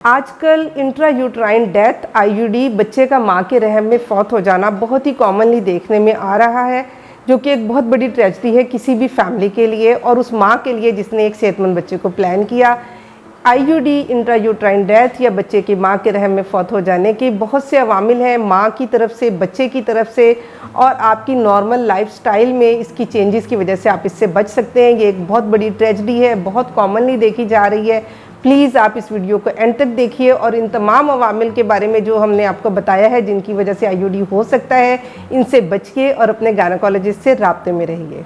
आजकल intrauterine death IUD बच्चे का माँ के रहम में फौत हो जाना बहुत ही कॉमनली देखने में आ रहा है, जो कि एक बहुत बड़ी ट्रेजेडी है किसी भी फैमिली के लिए और उस माँ के लिए जिसने एक सेहतमंद बच्चे को प्लान किया। आईयूडी इंट्रायूट्राइन डेथ या बच्चे की माँ के रहम में फौत हो जाने के बहुत से अवामिल हैं, माँ की तरफ से, बच्चे की तरफ से, और आपकी नॉर्मल लाइफस्टाइल में इसकी चेंजेस की वजह से आप इससे बच सकते हैं। ये एक बहुत बड़ी ट्रेजेडी है, बहुत कॉमनली देखी जा रही है। प्लीज़ आप इस वीडियो को एंड तक देखिए और इन तमाम अवामिल के बारे में जो हमने आपको बताया है जिनकी वजह से आईयूडी हो सकता है, इनसे बचिए और अपने गायनेकोलॉजिस्ट से राब्ते में रहिए।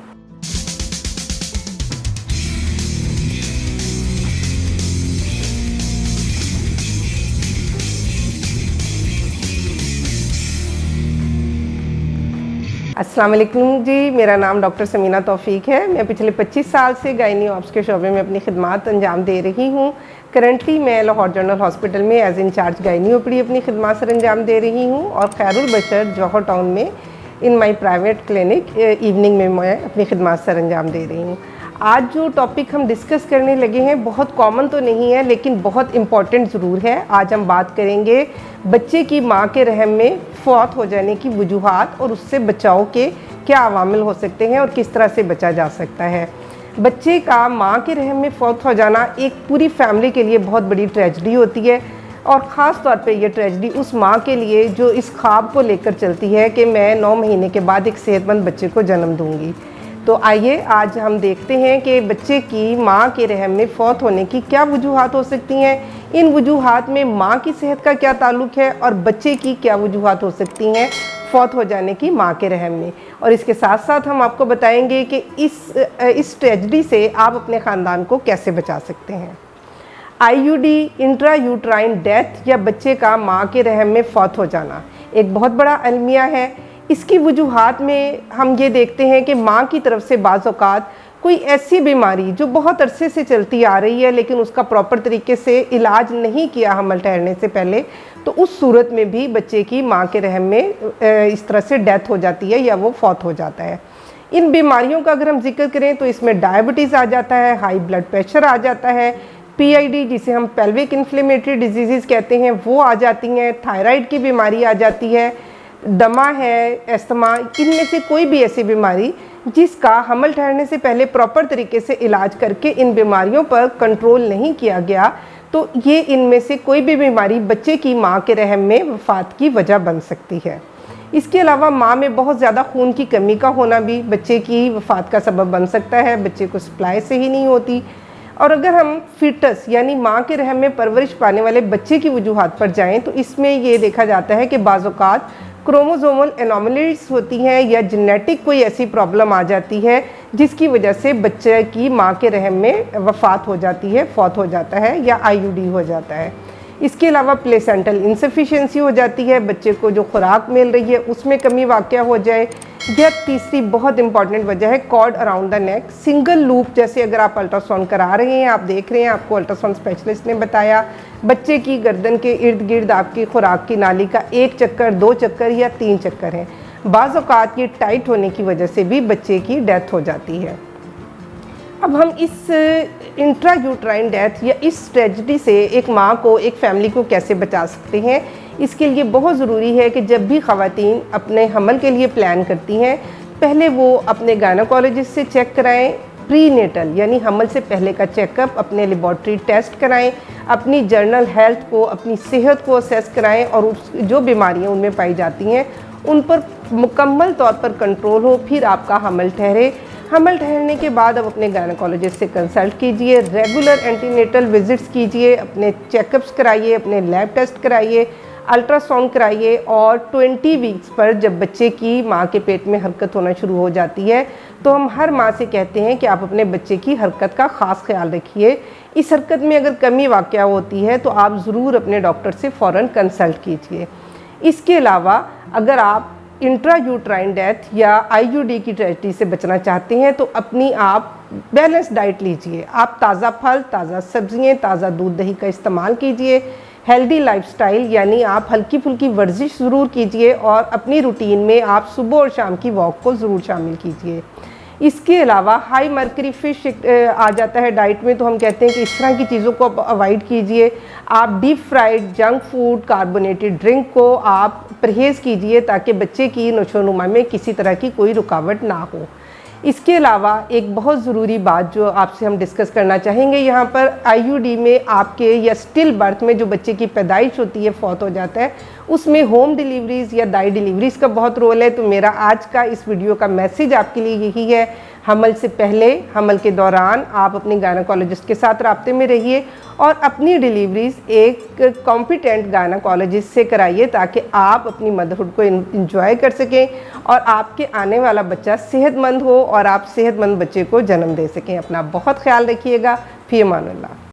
अस्सलाम वालेकुम जी, मेरा नाम डॉक्टर समीना तौफीक है। मैं पिछले 25 साल से गायनी ऑप्स के शोबे में अपनी खिदमात अंजाम दे रही हूँ। करंटली मैं लाहौर जनरल हॉस्पिटल में एज इंचार्ज गायनी ओपीडी अपनी खिदमात सर अंजाम दे रही हूँ और खैरुल बशर जौहर टाउन में इन माई प्राइवेट क्लिनिक इवनिंग में मैं अपनी खिदमात सर अंजाम दे रही हूँ। आज जो टॉपिक हम डिस्कस करने लगे हैं बहुत कॉमन तो नहीं है लेकिन बहुत इम्पॉर्टेंट ज़रूर है। आज हम बात करेंगे बच्चे की माँ के रहम में फौत हो जाने की वजूहात और उससे बचाव के क्या अवामिल हो सकते हैं और किस तरह से बचा जा सकता है। बच्चे का माँ के रहम में फौत हो जाना एक पूरी फैमिली के लिए बहुत बड़ी ट्रेजेडी होती है और ख़ास तौर पे ये ट्रेजेडी उस माँ के लिए जो इस ख्वाब को लेकर चलती है कि मैं 9 महीने के बाद एक सेहतमंद बच्चे को जन्म दूँगी। तो आइए आज हम देखते हैं कि बच्चे की माँ के रहम में फौत होने की क्या वजूहात हो सकती हैं, इन वजूहात में माँ की सेहत का क्या ताल्लुक़ है और बच्चे की क्या वजूहात हो सकती हैं फौत हो जाने की माँ के रहम में। और इसके साथ साथ हम आपको बताएंगे कि इस ट्रेजेडी से आप अपने ख़ानदान को कैसे बचा सकते हैं। आईयूडी इंट्रायूट्राइन डेथ या बच्चे का माँ के रहम में फौत हो जाना एक बहुत बड़ा अलमिया है। इसकी वजूहात में हम ये देखते हैं कि माँ की तरफ से बाज़ औक़ात कोई ऐसी बीमारी जो बहुत अरसे से चलती आ रही है लेकिन उसका प्रॉपर तरीके से इलाज नहीं किया हमल ठहरने से पहले, तो उस सूरत में भी बच्चे की माँ के रहम में इस तरह से डेथ हो जाती है या वो फौत हो जाता है। इन बीमारियों का अगर हम जिक्र करें तो इसमें डायबिटीज़ आ जाता है, हाई ब्लड प्रेशर आ जाता है, पीआईडी जिसे हम पेल्विक इन्फ्लेमेटरी डिजीज़ कहते हैं वो आ जाती हैं, थायराइड की बीमारी आ जाती है, दमा है, अस्थमा, इनमें से कोई भी ऐसी बीमारी जिसका हमल ठहरने से पहले प्रॉपर तरीके से इलाज करके इन बीमारियों पर कंट्रोल नहीं किया गया, तो ये इनमें से कोई भी बीमारी बच्चे की माँ के रहम में वफ़ात की वजह बन सकती है। इसके अलावा माँ में बहुत ज़्यादा खून की कमी का होना भी बच्चे की वफ़ात का सबब बन सकता है, बच्चे को सप्लाई सही नहीं होती। और अगर हम फीटस यानी माँ के रहम में परवरिश पाने वाले बच्चे की वजूहात पर जाएँ तो इसमें ये देखा जाता है कि बाज़ औक़ात क्रोमोसोमल एनोमलीज होती हैं या जेनेटिक कोई ऐसी प्रॉब्लम आ जाती है जिसकी वजह से बच्चे की माँ के रहम में वफ़ात हो जाती है, फौत हो जाता है या आईयूडी हो जाता है। इसके अलावा प्लेसेंटल इंसफिशिएंसी हो जाती है, बच्चे को जो खुराक मिल रही है उसमें कमी वाक़या हो जाए। यह तीसरी बहुत इंपॉर्टेंट वजह है cord around the neck single loop. जैसे अगर आप अल्ट्रासाउंड करा रहे हैं, आप देख रहे हैं, आपको अल्ट्रासाउंड स्पेशलिस्ट ने बताया बच्चे की गर्दन के इर्द गिर्द आपकी खुराक की नाली का 1 चक्कर, 2 चक्कर या 3 चक्कर है। बाज़ औक़ात ये टाइट होने की वजह से भी बच्चे की डेथ हो जाती है। अब हम इस इंट्रायूट्राइन डेथ या इस ट्रेजेडी से एक माँ को, एक फैमिली को कैसे बचा सकते हैं, इसके लिए बहुत ज़रूरी है कि जब भी ख़वातीन अपने हमल के लिए प्लान करती हैं पहले वो अपने गायनेकोलॉजिस्ट से चेक कराएं, प्रीनेटल यानी हमल से पहले का चेकअप, अपने लेबॉर्ट्री टेस्ट कराएं, अपनी जर्नल हेल्थ को, अपनी सेहत को असेस कराएं और जो बीमारियां उनमें पाई जाती हैं उन पर मुकम्मल तौर पर कंट्रोल हो, फिर आपका हमल ठहरे। हमल ठहरने के बाद अब अपने गायनेकोलॉजिस्ट से कंसल्ट कीजिए, रेगुलर एंटीनेटल विजिट्स कीजिए, अपने चेकअप्स कराइए, अपने लैब टेस्ट कराइए, अल्ट्रासाउंड कराइए और 20 वीक्स पर जब बच्चे की माँ के पेट में हरकत होना शुरू हो जाती है तो हम हर माँ से कहते हैं कि आप अपने बच्चे की हरकत का ख़ास ख्याल रखिए। इस हरकत में अगर कमी वाक़या होती है तो आप ज़रूर अपने डॉक्टर से फ़ौरन कंसल्ट कीजिए। इसके अलावा अगर आप इंट्रायूट्राइन डेथ या आईयूडी की ट्रेजेडी से बचना चाहते हैं तो अपनी आप बैलेंस डाइट लीजिए। आप ताज़ा फल, ताज़ा सब्जियाँ, ताज़ा दूध दही का इस्तेमाल कीजिए। हेल्दी लाइफस्टाइल यानी आप हल्की फुल्की वर्जिश ज़रूर कीजिए और अपनी रूटीन में आप सुबह और शाम की वॉक को ज़रूर शामिल कीजिए। इसके अलावा हाई मर्करी फिश आ जाता है डाइट में, तो हम कहते हैं कि इस तरह की चीज़ों को अवॉइड कीजिए। आप deep fried junk food, carbonated drink को आप परहेज़ कीजिए ताकि बच्चे की नशोनुमा में किसी तरह की कोई रुकावट ना हो। इसके अलावा एक बहुत ज़रूरी बात जो आपसे हम डिस्कस करना चाहेंगे यहाँ पर, आईयूडी में आपके या स्टिल बर्थ में जो बच्चे की पैदाइश होती है, फौत हो जाता है, उसमें होम डिलीवरीज़ या दाई डिलीवरीज़ का बहुत रोल है। तो मेरा आज का इस वीडियो का मैसेज आपके लिए यही है, हमल से पहले, हमल के दौरान आप अपने गायनोकोलॉजिस्ट के साथ राब्ते में रहिए और अपनी डिलीवरीज़ एक कॉम्पिटेंट गायनोकोलॉजिस्ट से कराइए ताकि आप अपनी मदरहुड को इंजॉय कर सकें और आपके आने वाला बच्चा सेहतमंद हो और आप सेहतमंद बच्चे को जन्म दे सकें। अपना बहुत ख्याल रखिएगा। फ़ी अमान अल्लाह।